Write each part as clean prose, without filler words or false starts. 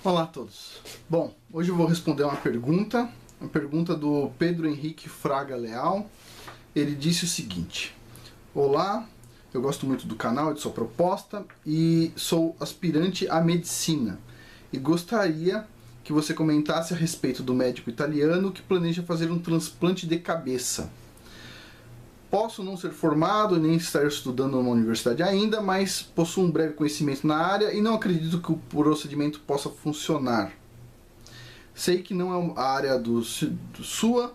Olá a todos. Bom, hoje eu vou responder uma pergunta do Pedro Henrique Fraga Leal. Ele disse o seguinte: olá, eu gosto muito do canal e de sua proposta e sou aspirante à medicina e gostaria que você comentasse a respeito do médico italiano que planeja fazer um transplante de cabeça. Posso não ser formado e nem estar estudando numa universidade ainda, mas possuo um breve conhecimento na área e não acredito que o procedimento possa funcionar. Sei que não é a área do sua,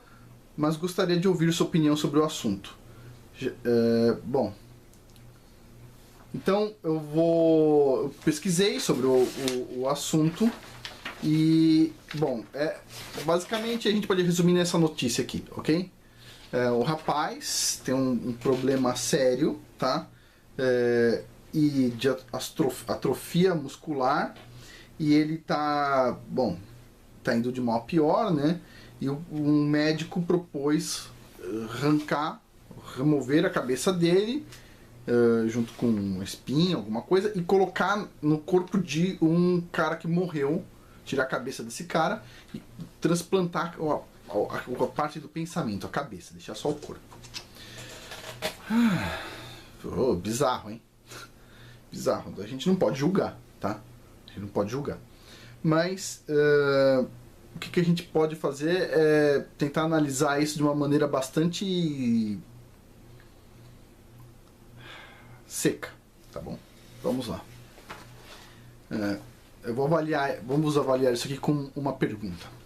mas gostaria de ouvir sua opinião sobre o assunto. Bom, então eu pesquisei sobre o assunto e, bom, basicamente a gente pode resumir nessa notícia aqui, ok? O rapaz tem um problema sério, tá? E de atrofia muscular, e ele tá indo de mal a pior, né? E um médico propôs remover a cabeça dele, junto com uma espinha, alguma coisa, e colocar no corpo de um cara que morreu, tirar a cabeça desse cara e transplantar a parte do pensamento, a cabeça, deixar só o corpo. Bizarro, hein? Bizarro. A gente não pode julgar, tá? A gente não pode julgar. Mas o que a gente pode fazer é tentar analisar isso de uma maneira bastante seca, tá bom? Vamos lá. Vamos avaliar isso aqui com uma pergunta.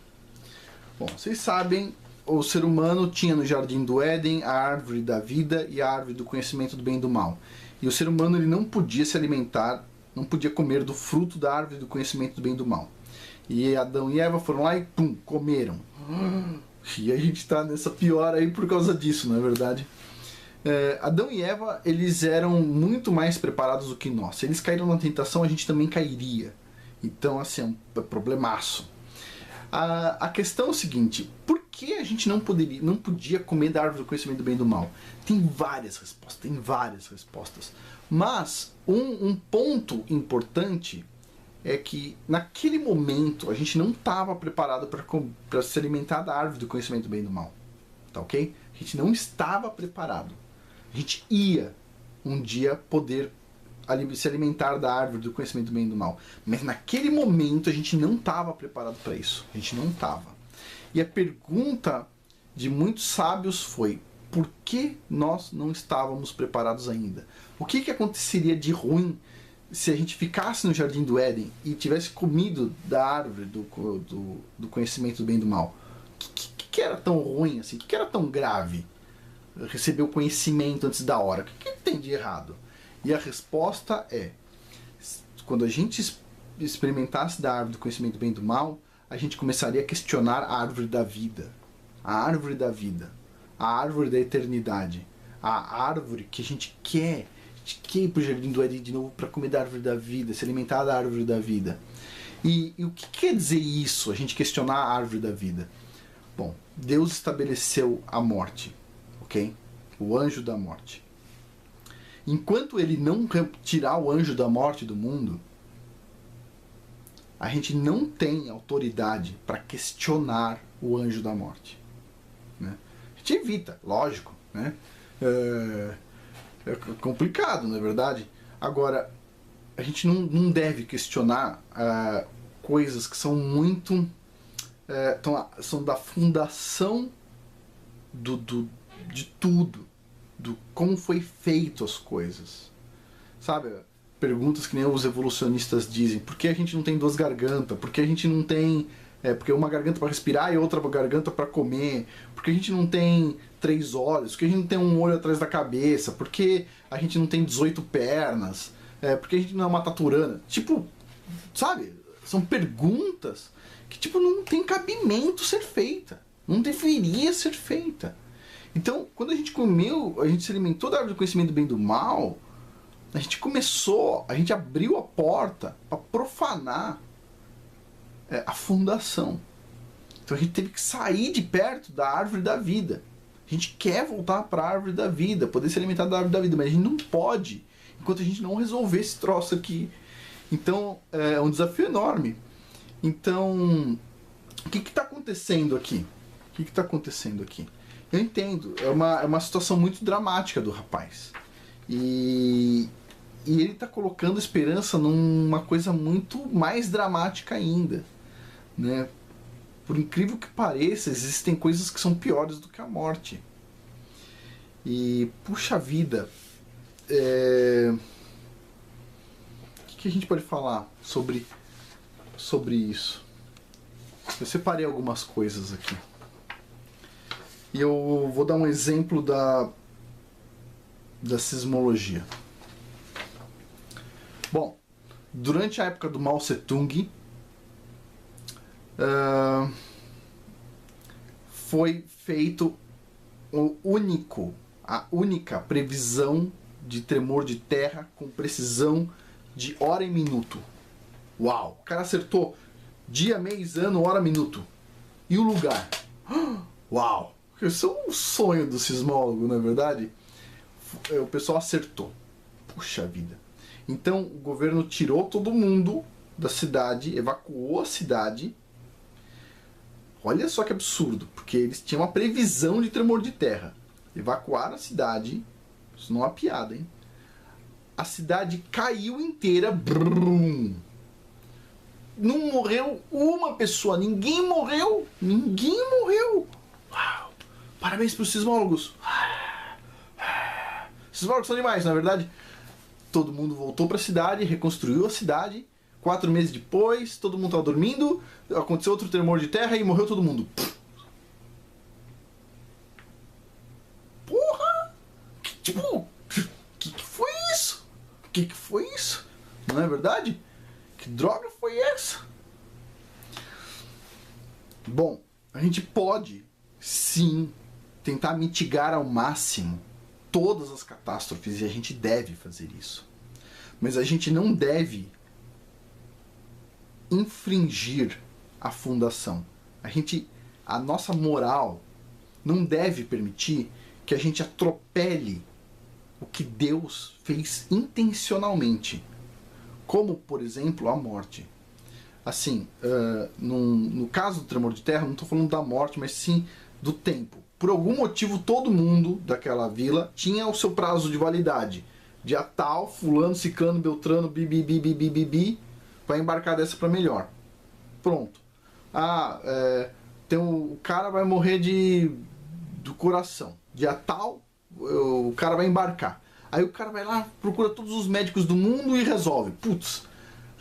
Bom, vocês sabem, o ser humano tinha no Jardim do Éden a árvore da vida e a árvore do conhecimento do bem e do mal. E o ser humano ele não podia se alimentar, não podia comer do fruto da árvore do conhecimento do bem e do mal. E Adão e Eva foram lá e pum, comeram. E a gente está nessa pior aí por causa disso, não é verdade? Adão e Eva, eles eram muito mais preparados do que nós. Se eles caíram na tentação, a gente também cairia. Então, assim, é um problemaço. A questão é o seguinte: por que a gente não podia comer da árvore do conhecimento do bem e do mal? Tem várias respostas. Mas um ponto importante é que naquele momento a gente não estava preparado para se alimentar da árvore do conhecimento do bem e do mal. Tá ok? A gente não estava preparado. A gente ia um dia poder se alimentar da árvore do conhecimento do bem e do mal. Mas naquele momento a gente não estava preparado para isso. A gente não estava. E a pergunta de muitos sábios foi: por que nós não estávamos preparados ainda? O que aconteceria de ruim se a gente ficasse no Jardim do Éden e tivesse comido da árvore do conhecimento do bem e do mal? O que era tão ruim assim? O que era tão grave? Receber o conhecimento antes da hora. O que tem de errado? E a resposta é: quando a gente experimentasse da árvore do conhecimento do bem e do mal, a gente começaria a questionar a árvore da vida. A árvore da vida. A árvore da eternidade. A árvore que a gente quer. A gente quer ir pro Jardim do Éden de novo para comer da árvore da vida, se alimentar da árvore da vida. E o que quer dizer isso, a gente questionar a árvore da vida? Bom, Deus estabeleceu a morte, ok? O anjo da morte. Enquanto ele não tirar o anjo da morte do mundo, a gente não tem autoridade para questionar o anjo da morte, né? A gente evita, lógico, né? É complicado, não é verdade? Agora, a gente não deve questionar coisas que são muito... são da fundação de tudo. Do como foi feito as coisas, sabe? Perguntas que nem os evolucionistas dizem: por que a gente não tem duas gargantas? Por que a gente não tem porque uma garganta para respirar e outra garganta para comer? Por que a gente não tem 3 olhos? Por que a gente não tem um olho atrás da cabeça? Por que a gente não tem 18 pernas? Por que a gente não é uma taturana? Tipo, sabe? São perguntas que tipo não tem cabimento ser feita, não deveria ser feita. Então, quando a gente se alimentou da árvore do conhecimento do bem e do mal, a gente abriu a porta para profanar a fundação. Então a gente teve que sair de perto da árvore da vida. A gente quer voltar para a árvore da vida, poder se alimentar da árvore da vida, mas a gente não pode, enquanto a gente não resolver esse troço aqui. Então, é um desafio enorme. Então, o que está acontecendo aqui? O que está acontecendo aqui? Eu entendo, é uma situação muito dramática do rapaz. E ele está colocando esperança numa coisa muito mais dramática ainda, né? Por incrível que pareça, existem coisas que são piores do que a morte. E, puxa vida, o que a gente pode falar sobre isso? Eu separei algumas coisas aqui. E eu vou dar um exemplo da sismologia. Bom, durante a época do Mao Tse-tung, foi feito a única previsão de tremor de terra com precisão de hora e minuto. Uau! O cara acertou dia, mês, ano, hora, minuto. E o lugar? Uau! Isso é um sonho do sismólogo, não é verdade? O pessoal acertou. Puxa vida. Então o governo tirou todo mundo da cidade, evacuou a cidade. Olha só que absurdo, porque eles tinham uma previsão de tremor de terra. Evacuaram a cidade. Isso não é uma piada, hein? A cidade caiu inteira. Brum. Não morreu uma pessoa. Ninguém morreu. Ninguém morreu. Uau. Parabéns para os sismólogos. Sismólogos são demais, na verdade. Todo mundo voltou para a cidade, reconstruiu a cidade. 4 meses depois, todo mundo estava dormindo, aconteceu outro tremor de terra e morreu todo mundo. Porra! O que foi isso? O que foi isso? Não é verdade? Que droga foi essa? Bom, a gente pode, sim, tentar mitigar ao máximo todas as catástrofes e a gente deve fazer isso. Mas a gente não deve infringir a fundação. A nossa moral não deve permitir que a gente atropele o que Deus fez intencionalmente, como, por exemplo, a morte. Assim, no caso do tremor de terra, não estou falando da morte, mas sim do tempo. Por algum motivo, todo mundo daquela vila tinha o seu prazo de validade. Dia tal, fulano, ciclano, beltrano, bibi, vai embarcar dessa para melhor. Pronto. O cara vai morrer do coração. Dia tal, o cara vai embarcar. Aí o cara vai lá, procura todos os médicos do mundo e resolve. Putz,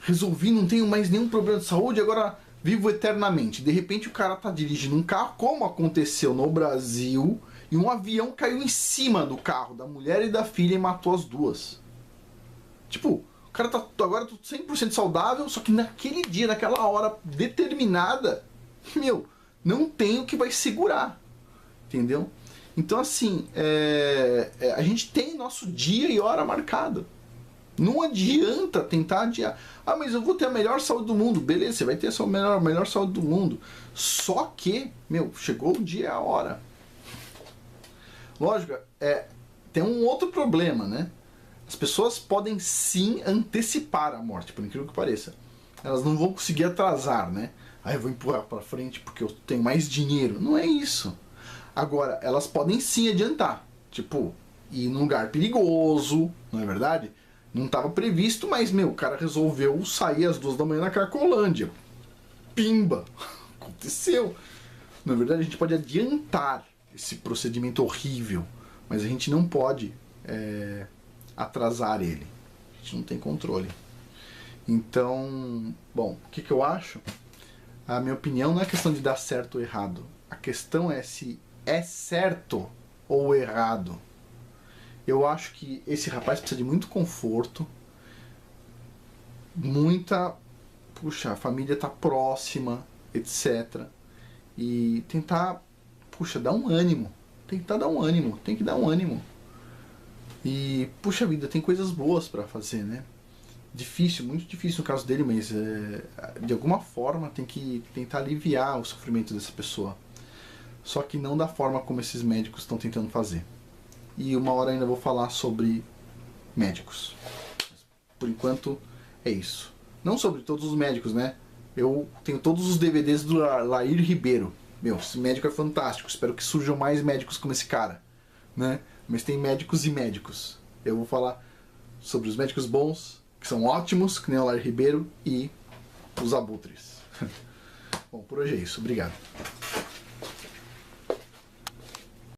resolvi, não tenho mais nenhum problema de saúde, agora vivo eternamente. De repente o cara tá dirigindo um carro, como aconteceu no Brasil, e um avião caiu em cima do carro da mulher e da filha e matou as duas. Tipo, o cara tá agora 100% saudável, só que naquele dia, naquela hora determinada, não tem o que vai segurar. Entendeu? Então, assim, a gente tem nosso dia e hora marcado. Não adianta tentar adiar. Mas eu vou ter a melhor saúde do mundo. Beleza, você vai ter a sua melhor saúde do mundo. Só que, chegou o dia e a hora. Lógico, tem um outro problema, né? As pessoas podem sim antecipar a morte, por incrível que pareça. Elas não vão conseguir atrasar, né? Eu vou empurrar para frente porque eu tenho mais dinheiro. Não é isso. Agora, elas podem sim adiantar. Tipo, ir num lugar perigoso, não é verdade? Não estava previsto, mas, o cara resolveu sair às 2 da manhã na Cracolândia. Pimba! Aconteceu. Na verdade, a gente pode adiantar esse procedimento horrível, mas a gente não pode atrasar ele. A gente não tem controle. Então, bom, o que eu acho? A minha opinião não é questão de dar certo ou errado. A questão é se é certo ou errado. Eu acho que esse rapaz precisa de muito conforto, a família tá próxima, etc. E tentar, dar um ânimo. Tem que dar um ânimo. E, puxa vida, tem coisas boas para fazer, né? Difícil, muito difícil no caso dele, mas de alguma forma tem que tentar aliviar o sofrimento dessa pessoa. Só que não da forma como esses médicos estão tentando fazer. E uma hora ainda vou falar sobre médicos. Por enquanto é isso. Não sobre todos os médicos, né? Eu tenho todos os DVDs do Lair Ribeiro. Meu, esse médico é fantástico. Espero que surjam mais médicos como esse cara, né? Mas tem médicos e médicos. Eu vou falar sobre os médicos bons, que são ótimos, que nem o Lair Ribeiro, e os abutres. Bom, por hoje é isso. Obrigado.